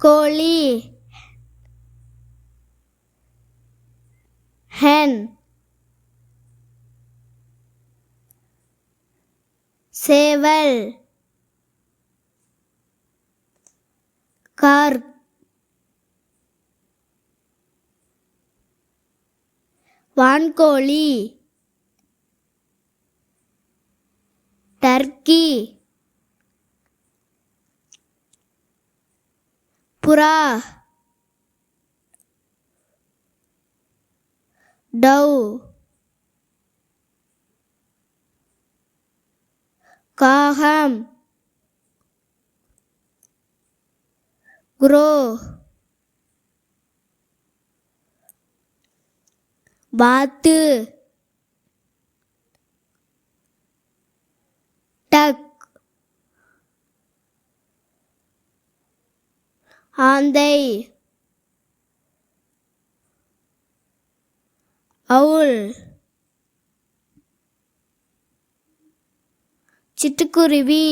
கோழி hen சேவல் car வான்கோழி டர்க்கி புறா டவ் காகம் குரோ வாத்து டக் ஆந்தை அவுல் சிட்டுக்குருவி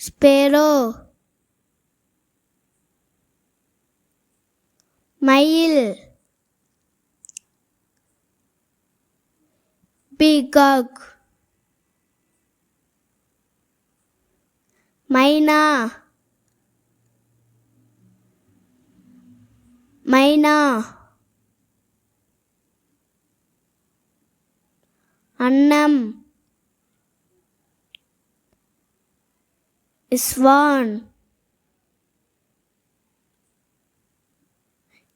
ஸ்பேரோ மயில் பீகாக் மைனா அன்னம் ஸ்வான்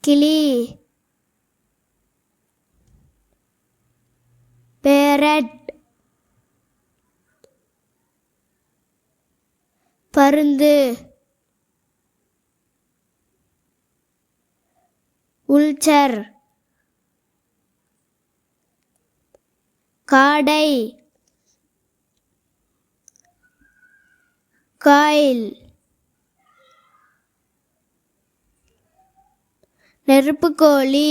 கிளி பேரட் பருந்து உல்ச்சர் காடை காயில் நெருப்புக்கோழி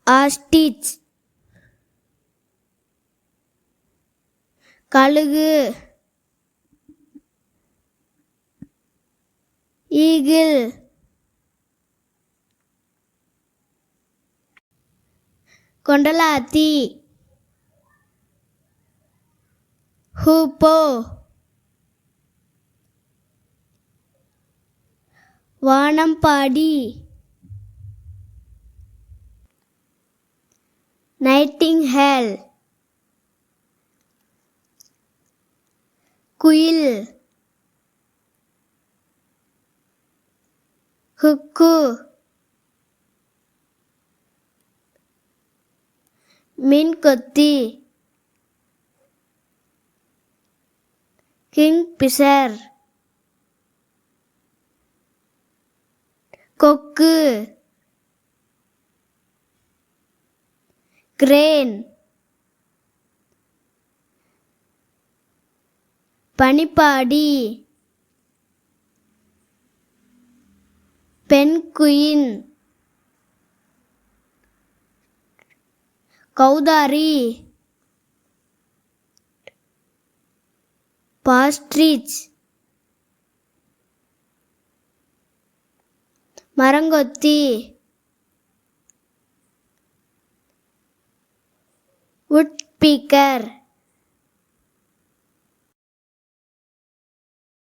ஆஸ்டிச் கழுகு ஈகிள் கொண்டலாத்தி ஹூப்போ வானம்பாடி நைட்டிங்கேல் குயில் குக்கு மீன்கொத்தி கிங்பிஷர் கொக்கு கிரேன் பனிப்பாடி பென்குயின் கௌதாரி பாஸ்ட்ரிச் மரங்கொத்தி woodpecker